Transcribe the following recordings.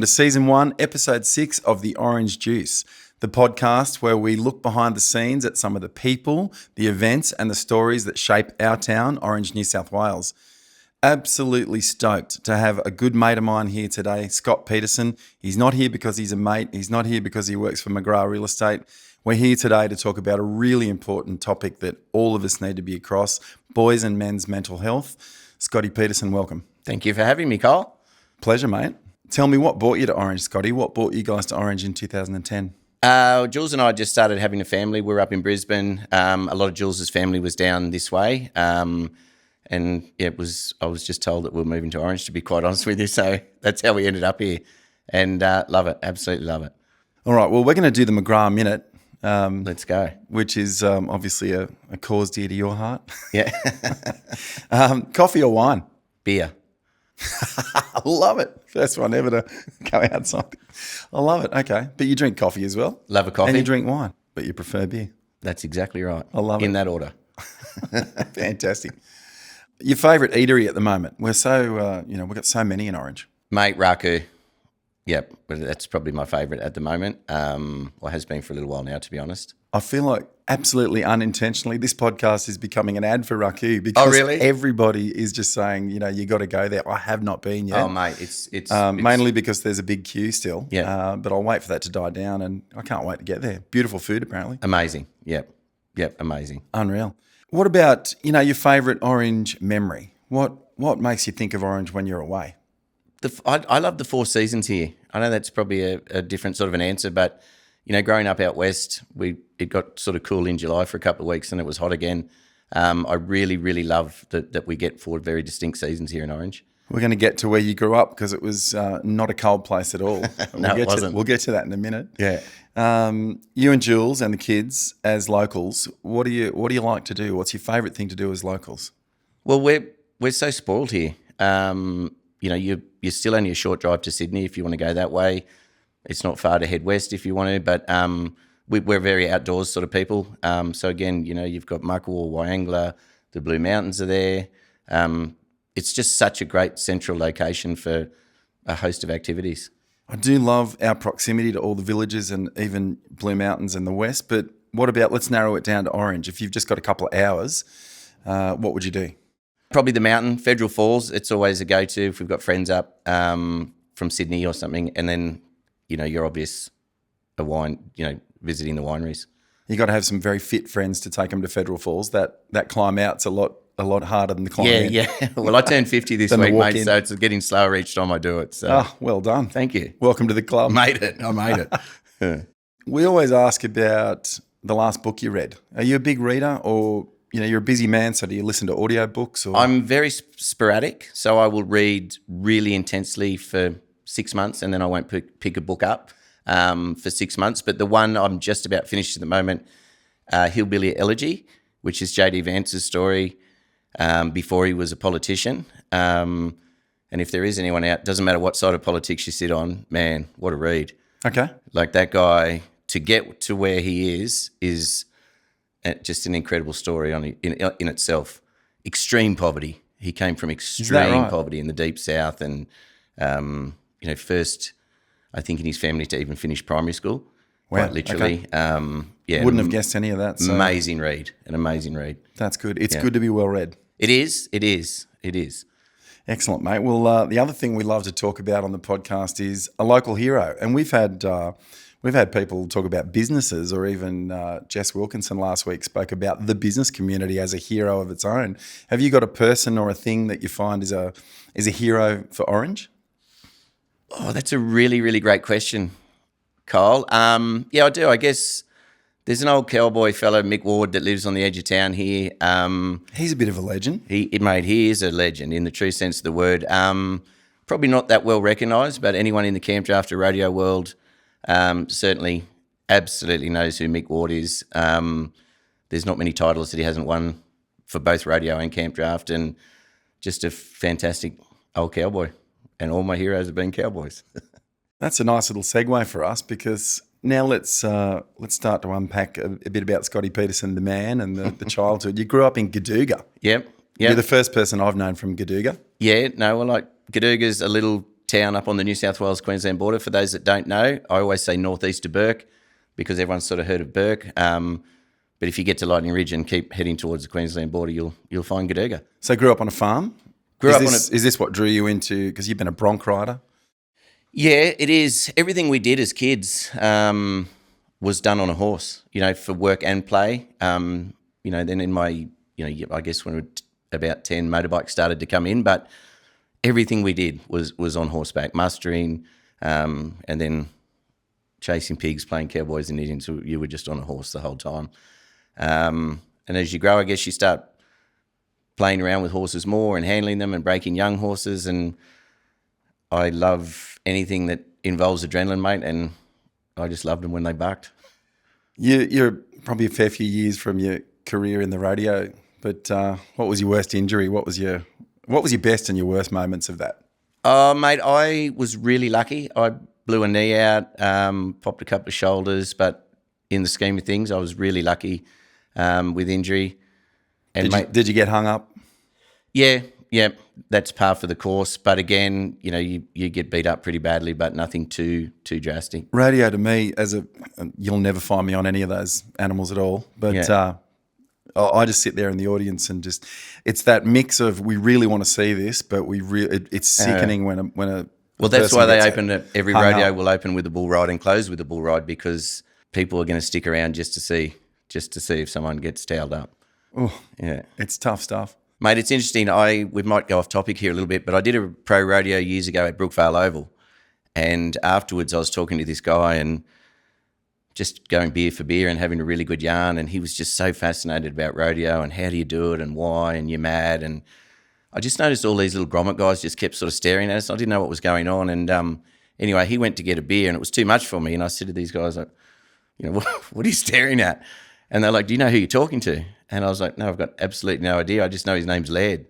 to Season 1, Episode 6 of The Orange Juice, the podcast where we look behind the scenes at some of the people, the events and the stories that shape our town, Orange, New South Wales. Absolutely stoked to have a good mate of mine here today, Scott Petersen. He's not here because he's a mate. He's not here because he works for McGrath Real Estate. We're here today to talk about a really important topic that all of us need to be across, boys and men's mental health. Scotty Petersen, welcome. Thank you for having me, Cole. Pleasure, mate. Tell me, what brought you to Orange, Scotty? What brought you guys to Orange in 2010? Jules and I just started having a family. We're up in Brisbane. A lot of Jules's family was down this way. And yeah, I was just told that we're moving to Orange, to be quite honest with you. So that's how we ended up here. And love it. Absolutely love it. All right. Well, we're going to do the McGrath Minute. Let's go. Which is obviously a cause dear to your heart. Yeah. Coffee or wine? Beer. I love it. First one ever to go outside. I love it. Okay. But you drink coffee as well? Love a coffee. And you drink wine, but you prefer beer. That's exactly right. I love it. In that order. Fantastic. Your favourite eatery at the moment? We're so, we've got so many in Orange. Mate, Raku. Yep, but that's probably my favourite at the moment. Has been for a little while now, to be honest. I feel like absolutely unintentionally this podcast is becoming an ad for Raku because everybody is just saying, you got to go there. I have not been yet. Oh, mate, it's mainly because there's a big queue still. Yeah. But I'll wait for that to die down and I can't wait to get there. Beautiful food, apparently. Amazing. Yep, amazing. Unreal. What about, your favourite Orange memory? What makes you think of Orange when you're away? I love the 4 seasons here. I know that's probably a different sort of an answer, but, growing up out west, it got sort of cool in July for a couple of weeks and it was hot again. I really, really love that we get 4 very distinct seasons here in Orange. We're going to get to where you grew up because it was not a cold place at all. No, it wasn't. We'll get to that in a minute. Yeah. You and Jules and the kids as locals, what do you like to do? What's your favourite thing to do as locals? Well, we're so spoiled here. You're still only a short drive to Sydney if you want to go that way. It's not far to head west if you want to, but we're very outdoors sort of people. So again, you've got Muckawall, Wyangla, the Blue Mountains are there. It's just such a great central location for a host of activities. I do love our proximity to all the villages and even Blue Mountains in the west, but what about, let's narrow it down to Orange. If you've just got a couple of hours, what would you do? Probably the mountain, Federal Falls. It's always a go-to if we've got friends up from Sydney or something. And then, your obvious visiting the wineries. You got to have some very fit friends to take them to Federal Falls. That climb out's a lot harder than the climb in. Yeah. Well, I turned 50 this week, mate, so it's getting slower each time I do it. So. Oh, well done. Thank you. Welcome to the club. I made it. We always ask about the last book you read. Are you a big reader or... you're a busy man, so do you listen to audiobooks? Or? I'm very sporadic, so I will read really intensely for 6 months and then I won't pick a book up for 6 months. But the one I'm just about finished at the moment, Hillbilly Elegy, which is J.D. Vance's story before he was a politician. And if there is anyone out, doesn't matter what side of politics you sit on, man, what a read. Okay. Like that guy, to get to where he is just an incredible story in itself. Extreme poverty. He came from extreme poverty in the deep south, and first, I think in his family to even finish primary school. Wow. Quite literally. Okay. Wouldn't have guessed any of that. So. An amazing read. That's good. It's good to be well read. It is. Excellent, mate. Well, the other thing we love to talk about on the podcast is a local hero, and we've had people talk about businesses, or even Jess Wilkinson last week spoke about the business community as a hero of its own. Have you got a person or a thing that you find is a hero for Orange? Oh, that's a really, really great question, Kyle. Yeah, I do. I guess there's an old cowboy fellow, Mick Ward, that lives on the edge of town here. He's a bit of a legend. He is a legend in the true sense of the word. Probably not that well recognised, but anyone in the camp draft or rodeo world certainly absolutely knows who Mick Ward is. There's not many titles that he hasn't won for both rodeo and camp draft, and just a fantastic old cowboy. And all my heroes have been cowboys. That's a nice little segue for us, because now let's start to unpack a bit about Scotty Petersen, the man, and the childhood. You grew up in Goodooga. Yep. You're the first person I've known from Goodooga. Yeah, no, well, Goodooga's a little town up on the New South Wales-Queensland border. For those that don't know, I always say northeast of Bourke because everyone's sort of heard of Bourke. But if you get to Lightning Ridge and keep heading towards the Queensland border, you'll find Goodooga. So grew up on a farm? Is this what drew you into, because you've been a bronc rider? Yeah, it is. Everything we did as kids was done on a horse, for work and play. Then in my, I guess when we were about 10, motorbikes started to come in, but everything we did was on horseback, mustering, and then chasing pigs, playing cowboys and Indians. So you were just on a horse the whole time. And as you grow, I guess you start playing around with horses more and handling them and breaking young horses. And I love anything that involves adrenaline, mate, and I just loved them when they bucked. You're probably a fair few years from your career in the rodeo, but what was your worst injury? What was your best and your worst moments of that? Mate, I was really lucky. I blew a knee out, popped a couple of shoulders, but in the scheme of things, I was really lucky with injury. And did you get hung up? Yeah, that's par for the course. But again, you get beat up pretty badly, but nothing too drastic. Rodeo to me, you'll never find me on any of those animals at all. But I just sit there in the audience and it's that mix of we really want to see this, but it's sickening when a well, that's why they open it. Every rodeo will open with a bull ride and close with a bull ride because people are going to stick around just to see if someone gets towed up. Oh, yeah, it's tough stuff. Mate, it's interesting. We might go off topic here a little bit, but I did a pro rodeo years ago at Brookvale Oval. And afterwards I was talking to this guy and just going beer for beer and having a really good yarn. And he was just so fascinated about rodeo and how do you do it and why and you're mad. And I just noticed all these little grommet guys just kept sort of staring at us. I didn't know what was going on. And anyway, he went to get a beer and it was too much for me. And I said to these guys, what are you staring at? And they're like, do you know who you're talking to? And I was like, no, I've got absolutely no idea. I just know his name's Laird.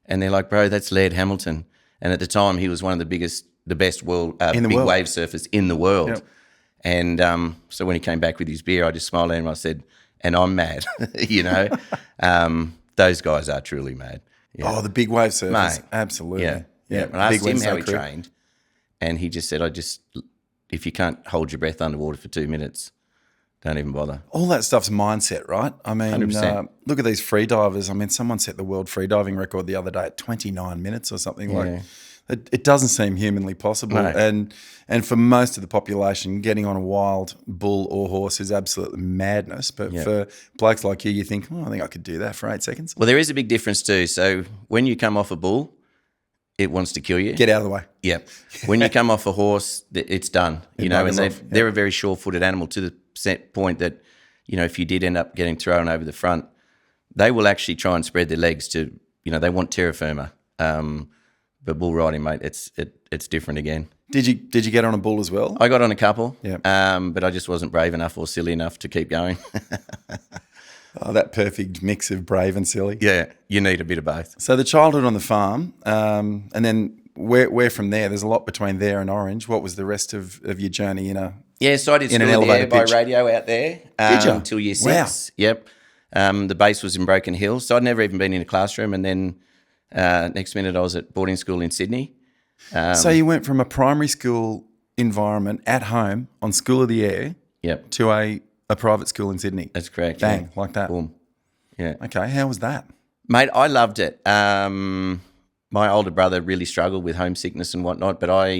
And they're like, bro, that's Laird Hamilton. And at the time, he was one of the best world big wave surfers in the world. Yep. And so when he came back with his beer, I just smiled at him. I said, and I'm mad, Those guys are truly mad. Yeah. Oh, the big wave surfers. Mate, absolutely. Yeah. And I asked him how he trained. And he just said, if you can't hold your breath underwater for 2 minutes, don't even bother. All that stuff's mindset, right? I mean, 100%. Look at these free divers. I mean, someone set the world free diving record the other day at 29 minutes or something. Like, it doesn't seem humanly possible. No. And for most of the population, getting on a wild bull or horse is absolutely madness. But for blokes like you think, I think I could do that for 8 seconds. Well, there is a big difference too. So when you come off a bull, it wants to kill you. Get out of the way. Yeah. When you come off a horse, it's done. And they're a very sure-footed animal to the set point that, if you did end up getting thrown over the front, they will actually try and spread their legs to, they want terra firma. But bull riding, mate, it's different again. Did you get on a bull as well? I got on a couple, yeah. But I just wasn't brave enough or silly enough to keep going. Oh, that perfect mix of brave and silly. Yeah, you need a bit of both. So the childhood on the farm, and then where from there? There's a lot between there and Orange. What was the rest of your journey in a so I did school in the air by radio out there until year 6. Wow. Yep. The base was in Broken Hill, so I'd never even been in a classroom. And then next minute I was at boarding school in Sydney. So you went from a primary school environment at home on School of the Air to a private school in Sydney. That's correct. Bang, like that. Boom. Yeah. Okay, how was that? Mate, I loved it. My older brother really struggled with homesickness and whatnot, but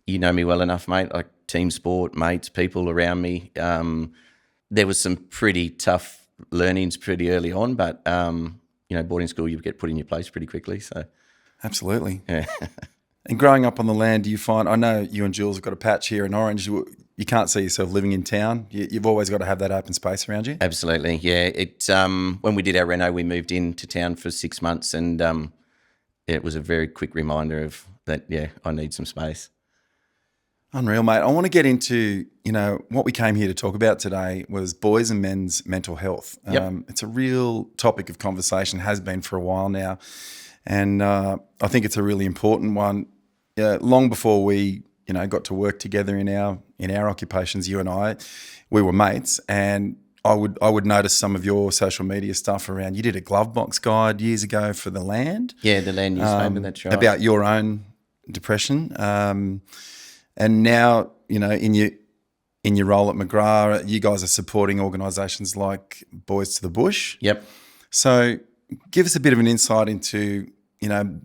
you know me well enough, mate, like team sport, mates, people around me. There was some pretty tough learnings pretty early on, but, boarding school, you get put in your place pretty quickly. So, absolutely. Yeah. And growing up on the land, do you find, I know you and Jules have got a patch here in Orange, you can't see yourself living in town. You've always got to have that open space around you. Absolutely, yeah. When we did our reno, we moved into town for 6 months, and it was a very quick reminder of that, I need some space. Unreal, mate. I want to get into, what we came here to talk about today was boys and men's mental health. Yep. It's a real topic of conversation, has been for a while now. And I think it's a really important one. Long before we, got to work together in our occupations, you and I, we were mates. And I would notice some of your social media stuff around. You did a glove box guide years ago for the Land. Yeah, the Land newspaper. That's right. About your own depression, and now in your role at McGrath, you guys are supporting organisations like Boys to the Bush. Yep. So give us a bit of an insight into,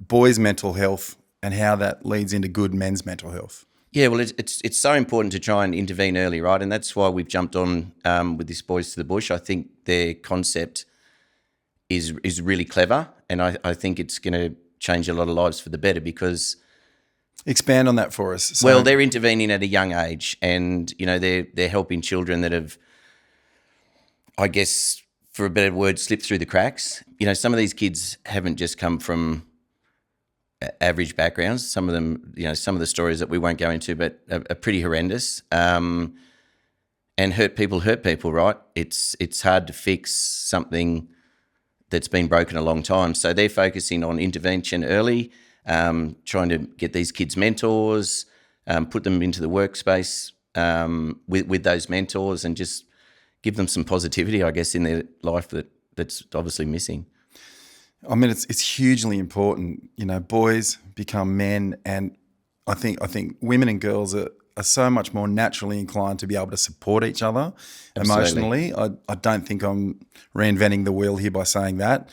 boys' mental health and how that leads into good men's mental health. Yeah, well, it's so important to try and intervene early, right? And that's why we've jumped on with this Boys to the Bush. I think their concept is really clever, and I think it's going to change a lot of lives for the better because... Expand on that for us. So, well, they're intervening at a young age, and they're helping children that have, I guess, for a better word, slipped through the cracks. Some of these kids haven't just come from average backgrounds. Some of them, some of the stories that we won't go into, but are pretty horrendous. And hurt people, right? It's hard to fix something that's been broken a long time. So they're focusing on intervention early. Trying to get these kids mentors, put them into the workspace with those mentors, and just give them some positivity, I guess, in their life that's obviously missing. I mean, it's hugely important. Boys become men, and I think women and girls are so much more naturally inclined to be able to support each other emotionally. I don't think I'm reinventing the wheel here by saying that.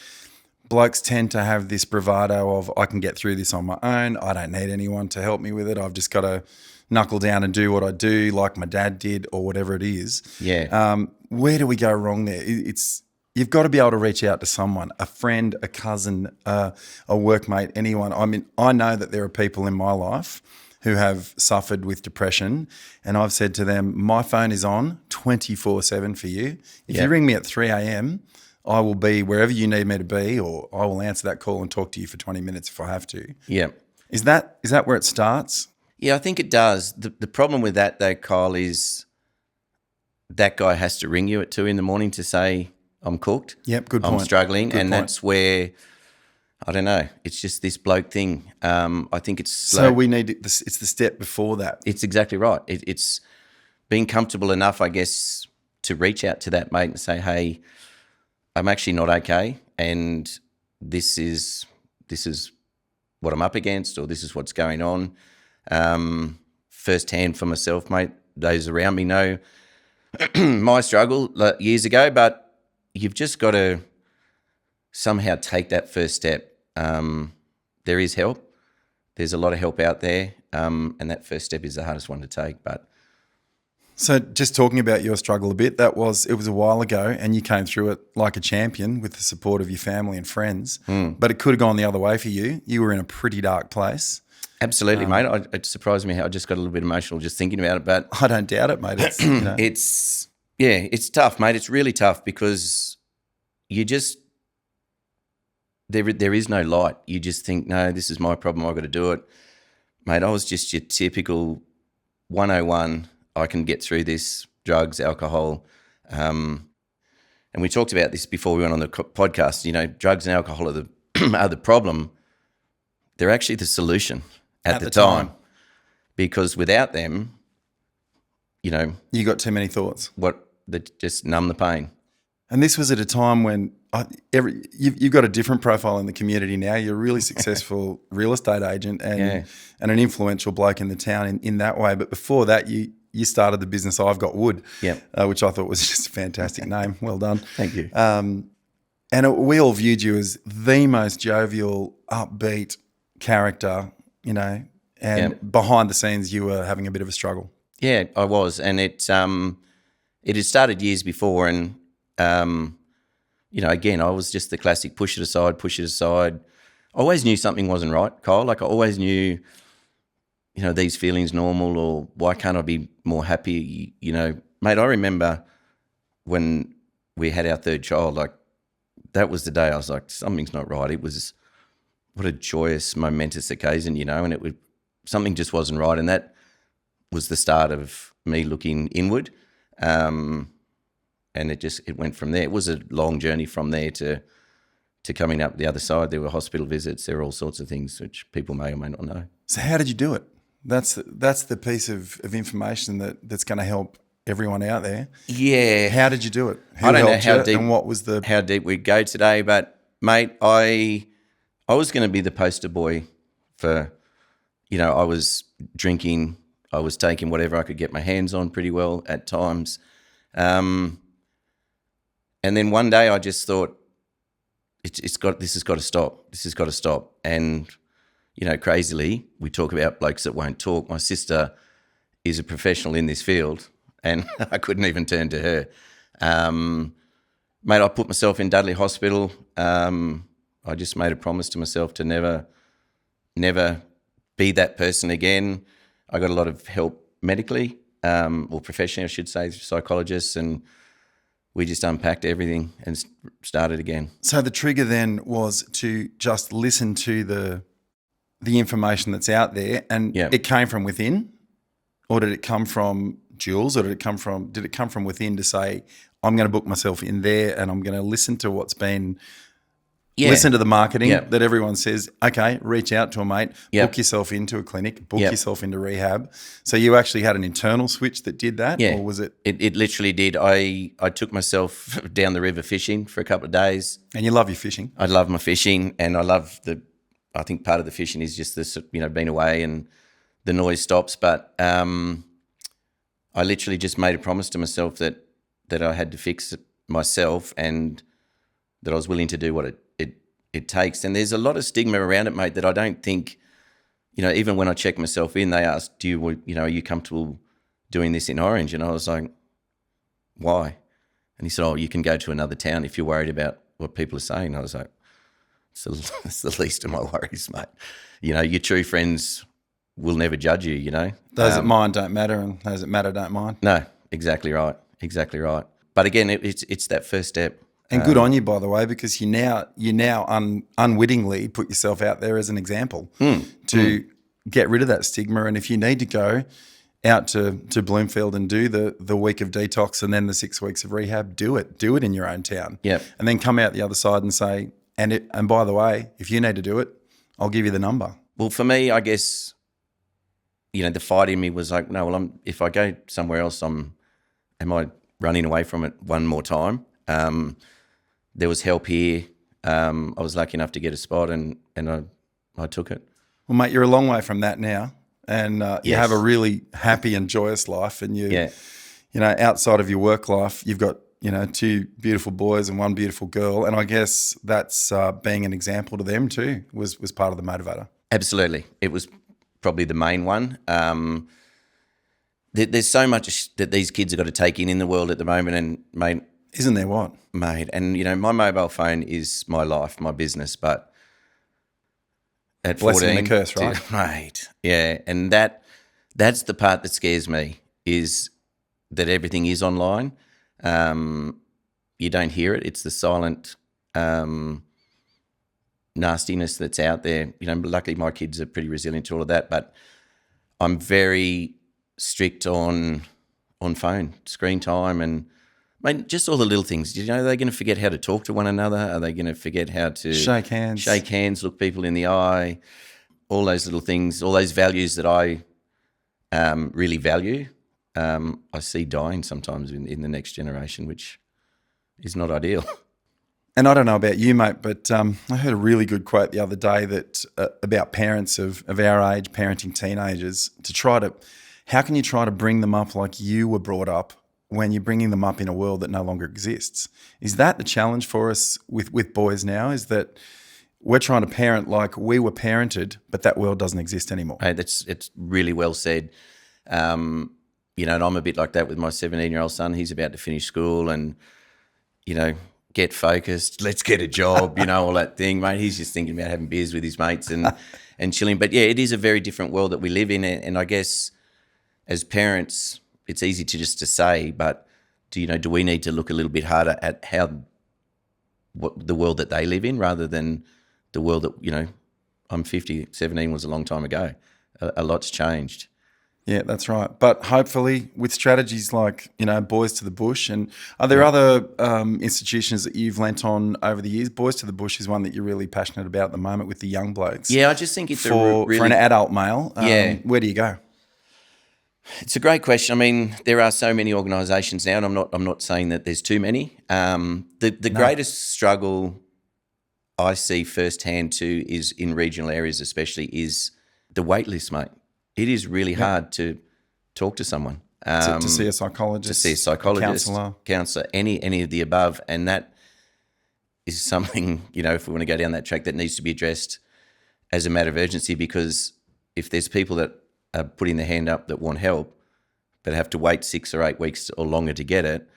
Blokes tend to have this bravado of, I can get through this on my own. I don't need anyone to help me with it. I've just got to knuckle down and do what I do like my dad did or whatever it is. Yeah. Where do we go wrong there? You've got to be able to reach out to someone, a friend, a cousin, a workmate, anyone. I mean, I know that there are people in my life who have suffered with depression, and I've said to them, my phone is on 24/7 for you. If you ring me at 3 a.m., I will be wherever you need me to be, or I will answer that call and talk to you for 20 minutes if I have to. Yeah. Is that where it starts? Yeah, I think it does. The problem with that, though, Kyle, is that guy has to ring you at 2 a.m. to say, I'm cooked. Yep, good point. I'm struggling. Good point. That's where, I don't know, it's just this bloke thing. I think it's slow. So we need it's the step before that. It's exactly right. It's being comfortable enough, I guess, to reach out to that mate and say, hey, I'm actually not okay, and this is what I'm up against, or this is what's going on. Firsthand for myself, mate. Those around me know my struggle years ago, but you've just got to somehow take that first step. There is help. There's a lot of help out there, and that first step is the hardest one to take. But so, just talking about your struggle a bit, it was a while ago, and you came through it like a champion with the support of your family and friends. But it could have gone the other way for you. You were in a pretty dark place. Absolutely, mate. It surprised me how I just got a little bit emotional just thinking about it. But I don't doubt it, mate. It's tough, mate. It's really tough because you just there is no light. You just think, no, this is my problem. I've got to do it, mate. I was just your typical 101. I can get through this, drugs, alcohol. And we talked about this before we went on the podcast. Drugs and alcohol are the problem. They're actually the solution at the time. Because without them, you got too many thoughts. That just numb the pain. And this was at a time when you've got a different profile in the community now. You're a really successful real estate agent and an influential bloke in the town in that way. But before that, you started the business I've Got Wood, which I thought was just a fantastic name. Well done. Thank you. And we all viewed you as the most jovial, upbeat character, and behind the scenes you were having a bit of a struggle. Yeah, I was. And it had started years before, and, again, I was just the classic push it aside. I always knew something wasn't right, Kyle. Like I always knew, these feelings normal, or why can't I be more happy? Mate, I remember when we had our third child, like that was the day I was like, something's not right. It was, what a joyous, momentous occasion, and something just wasn't right. And that was the start of me looking inward. And it went from there. It was a long journey from there to coming up the other side. There were hospital visits. There were all sorts of things which people may or may not know. So how did you do it? That's the piece of information that's going to help everyone out there. Yeah. How did you do it? I don't know how deep, and what was how deep we'd go today, but mate, I was going to be the poster boy for, I was drinking, I was taking whatever I could get my hands on pretty well at times. And then one day I just thought, this has got to stop. This has got to stop. And, crazily, we talk about blokes that won't talk. My sister is a professional in this field, and I couldn't even turn to her. Mate, I put myself in Dudley Hospital. I just made a promise to myself to never be that person again. I got a lot of help medically, or professionally, I should say, psychologists, and we just unpacked everything and started again. So the trigger then was to just listen to the information that's out there, and it came from within, or did it come from Jules, or did it come from within to say, I'm going to book myself in there and I'm going to listen to what's been, listen to the marketing that everyone says, okay, reach out to a mate, book yourself into a clinic, book yourself into rehab. So you actually had an internal switch that did that, or was it? It literally did. I took myself down the river fishing for a couple of days. And you love your fishing? I love my fishing, and I think part of the fishing is just this, being away and the noise stops. But I literally just made a promise to myself that I had to fix it myself, and that I was willing to do what it takes. And there's a lot of stigma around it, mate, that I don't think, even when I check myself in, they ask, are you comfortable doing this in Orange? And I was like, why? And he said, you can go to another town if you're worried about what people are saying. I was like, it's the least of my worries, mate. Your true friends will never judge you, Those that mind don't matter, and those that matter don't mind. No, exactly right. But again, it's that first step. And good on you, by the way, because you now unwittingly put yourself out there as an example to get rid of that stigma. And if you need to go out to Bloomfield and do the week of detox and then the 6 weeks of rehab, do it in your own town. Yeah. And then come out the other side and say, and by the way, if you need to do it, I'll give you the number. Well, for me, I guess, the fight in me was like, no, well, if I go somewhere else, am I running away from it one more time? There was help here. I was lucky enough to get a spot, and I took it. Well, mate, you're a long way from that now, and you have a really happy and joyous life. And outside of your work life, you've got 2 beautiful boys and 1 beautiful girl, and I guess that's being an example to them too was part of the motivator. Absolutely, it was probably the main one. There's so much that these kids have got to take in the world at the moment, and mate. Isn't there what? Mate, and my mobile phone is my life, my business, but at 14... Blessing and a curse, right? Mate, yeah, and that's the part that scares me, is that everything is online. You don't hear it. It's the silent nastiness that's out there. Luckily my kids are pretty resilient to all of that, but I'm very strict on phone, screen time, and mate, just all the little things. Are they going to forget how to talk to one another? Are they going to forget how to shake hands, look people in the eye? All those little things, all those values that I really value, I see dying sometimes in the next generation, which is not ideal. And I don't know about you, mate, but I heard a really good quote the other day that about parents of our age parenting teenagers how can you try to bring them up like you were brought up when you're bringing them up in a world that no longer exists? Is that the challenge for us with boys now, is that we're trying to parent like we were parented, but that world doesn't exist anymore? Hey, it's really well said. And I'm a bit like that with my 17-year-old son. He's about to finish school and, get focused, let's get a job, all that thing, mate. He's just thinking about having beers with his mates and chilling. But, yeah, it is a very different world that we live in. And I guess as parents, it's easy to say, but do we need to look a little bit harder at what the world that they live in, rather than the world that, I'm 50, 17 was a long time ago. A lot's changed. Yeah, that's right. But hopefully with strategies like, Boys to the Bush, and are there other institutions that you've lent on over the years? Boys to the Bush is one that you're really passionate about at the moment with the young blokes. Yeah, I just think it's for an adult male. Where do you go? It's a great question. I mean, there are so many organisations now, and I'm not saying that there's too many. The greatest struggle I see firsthand too is in regional areas, especially, is the wait list, mate. It is really hard to talk to someone. To see a psychologist, counsellor, any of the above. And that is something, if we want to go down that track, that needs to be addressed as a matter of urgency, because if there's people that are putting their hand up that want help but have to wait 6 or 8 weeks or longer to get it,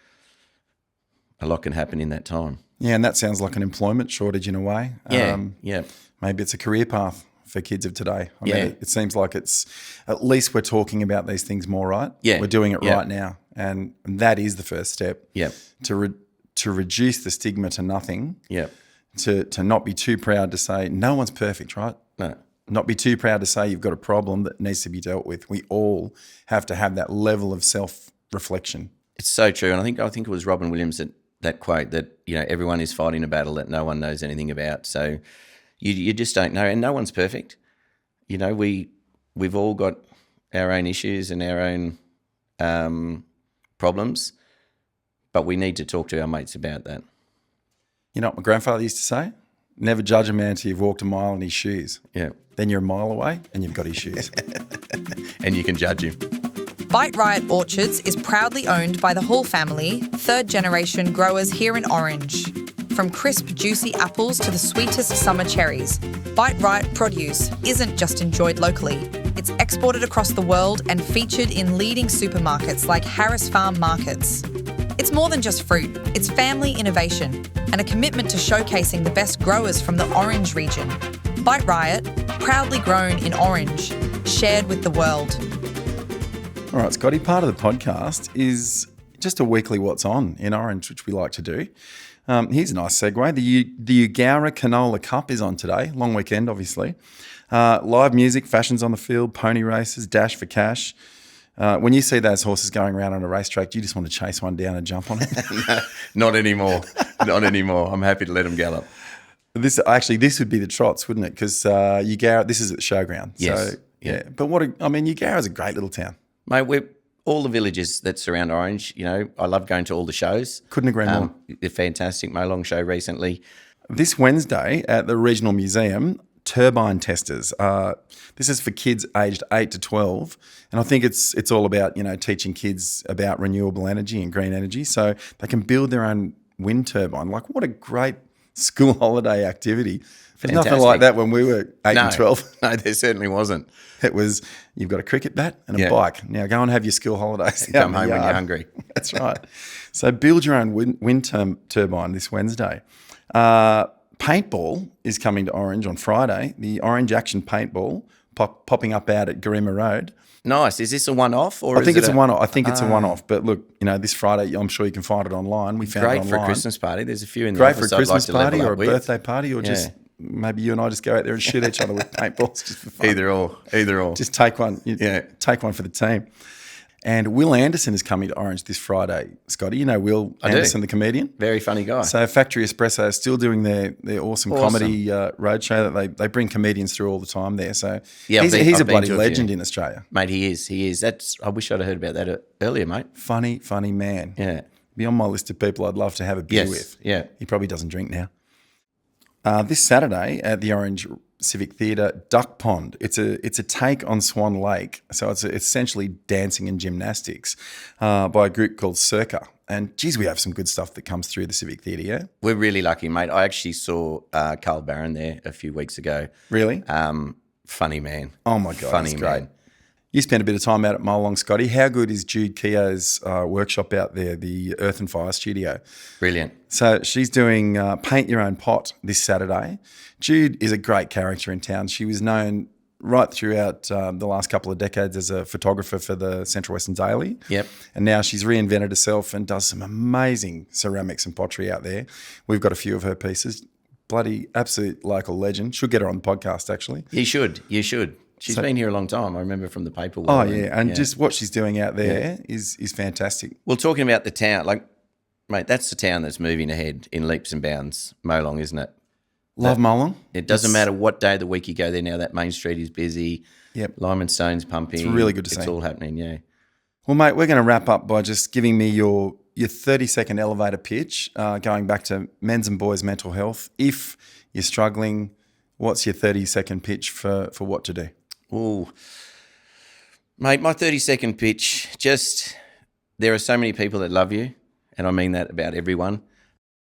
a lot can happen in that time. Yeah, and that sounds like an employment shortage in a way. Yeah. Maybe it's a career path for kids of today. I mean, it seems like it's, at least we're talking about these things more, right? Yeah. We're doing it right now. And that is the first step. Yeah. To reduce the stigma to nothing. Yeah. To not be too proud to say, no one's perfect, right? No. Not be too proud to say you've got a problem that needs to be dealt with. We all have to have that level of self-reflection. It's so true. And I think it was Robin Williams that quote that, everyone is fighting a battle that no one knows anything about. So you just don't know. And no one's perfect. We've all got our own issues and our own problems, but we need to talk to our mates about that. You know what my grandfather used to say? Never judge a man till you've walked a mile in his shoes. Yeah. Then you're a mile away and you've got his shoes. And you can judge him. Bite Riot Orchards is proudly owned by the Hall family, third-generation growers here in Orange. From crisp, juicy apples to the sweetest summer cherries, Bite Riot produce isn't just enjoyed locally. It's exported across the world and featured in leading supermarkets like Harris Farm Markets. It's more than just fruit, it's family innovation and a commitment to showcasing the best growers from the Orange region. Bite Riot, proudly grown in Orange, shared with the world. All right, Scotty, part of the podcast is just a weekly What's On in Orange, which we like to do. Here's a nice segue. The Ugara Canola Cup is on today. Long weekend, obviously. Live music, fashions on the field, pony races, dash for cash. When you see those horses going around on a racetrack, do you just want to chase one down and jump on it? No, not anymore. Not anymore. I'm happy to let them gallop. This would be the trots, wouldn't it? Because Ugara, this is at the showground. Yes. So, yeah. But Ugara's a great little town. Mate, all the villages that surround Orange, I love going to all the shows. Couldn't agree more. A fantastic Molong show recently. This Wednesday at the Regional Museum, turbine testers. This is for kids aged 8 to 12. And I think it's all about, teaching kids about renewable energy and green energy so they can build their own wind turbine. Like, what a great school holiday activity. There's nothing like that when we were 8 and 12. No, there certainly wasn't. It was, you've got a cricket bat and a bike. Now go and have your school holidays. Come home when you're hungry. That's right. So build your own wind turbine this Wednesday. Paintball is coming to Orange on Friday. The Orange Action Paintball popping up out at Garima Road. Nice. Is this a one-off? Or I think it's a one-off. I think it's a one-off. But look, this Friday, I'm sure you can find it online. We found it online. Great for a Christmas party. There's a few in the Great for office a Christmas I'd like to party or a with. birthday party or just maybe you and I just go out there and shoot each other with paintballs just for fun. Either or. Just take one. Take one for the team. And Will Anderson is coming to Orange this Friday. Scotty, Will Anderson, the comedian? Very funny guy. So Factory Espresso is still doing their awesome comedy roadshow that they bring comedians through all the time there. So he's a bloody legend in Australia. Mate, he is. I wish I'd have heard about that earlier, mate. Funny man. Yeah. Be on my list of people I'd love to have a beer with. Yeah. He probably doesn't drink now. This Saturday at the Orange Civic Theatre, Duck Pond. It's a take on Swan Lake. So it's essentially dancing and gymnastics by a group called Circa. And geez, we have some good stuff that comes through the Civic Theatre, yeah? We're really lucky, mate. I actually saw Carl Barron there a few weeks ago. Really? Funny man. Oh my God, funny that's great. Man. You spent a bit of time out at Molong, Scotty. How good is Jude Keogh's workshop out there, the Earth and Fire studio? Brilliant. So she's doing Paint Your Own Pot this Saturday. Jude is a great character in town. She was known right throughout the last couple of decades as a photographer for the Central Western Daily. Yep. And now she's reinvented herself and does some amazing ceramics and pottery out there. We've got a few of her pieces. Bloody absolute local legend. Should get her on the podcast, actually. You should. She's been here a long time. I remember from the paper. And just what she's doing out there is fantastic. Well, talking about the town, mate, that's the town that's moving ahead in leaps and bounds. Molong, isn't it? Love Molong. It doesn't matter what day of the week you go there now. That main street is busy. Yep. Lime Stone's pumping. It's really good to see. It's all happening. Yeah. Well, mate, we're going to wrap up by just giving me your 30-second elevator pitch, going back to men's and boys' mental health. If you're struggling, what's your 30-second pitch for what to do? Ooh, mate, my 30-second pitch, there are so many people that love you, and I mean that about everyone,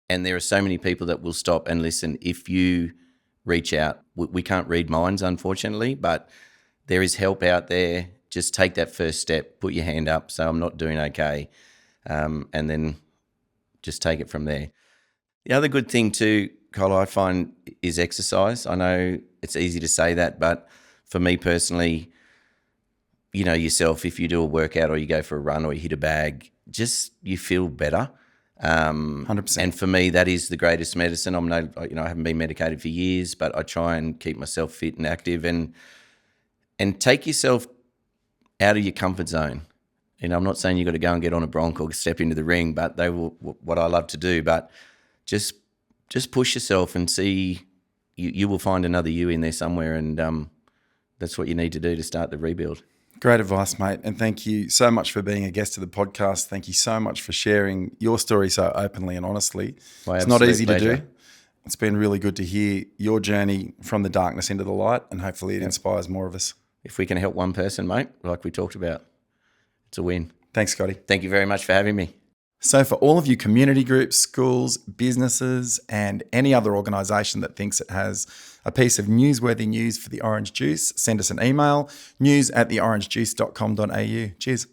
and there are so many people that will stop and listen if you reach out. We can't read minds, unfortunately, but there is help out there. Just take that first step, put your hand up, say, I'm not doing okay, and then just take it from there. The other good thing too, Kyle, I find is exercise. I know it's easy to say that, but for me personally, you know yourself, if you do a workout or you go for a run or you hit a bag, just you feel better. 100%. And for me, that is the greatest medicine. I haven't been medicated for years, but I try and keep myself fit and active and take yourself out of your comfort zone. You know, I'm not saying you got to go and get on a bronc or step into the ring, but they will, what I love to do. But just push yourself and see. You will find another you in there somewhere, and that's what you need to do to start the rebuild. Great advice, mate. And thank you so much for being a guest of the podcast. Thank you so much for sharing your story so openly and honestly. It's not easy to do. It's been really good to hear your journey from the darkness into the light, and hopefully it inspires more of us. If we can help one person, mate, like we talked about, it's a win. Thanks, Scotty. Thank you very much for having me. So for all of you community groups, schools, businesses, and any other organisation that thinks it has a piece of newsworthy news for the Orange Juice, send us an email, news@theorangejuice.com.au. Cheers.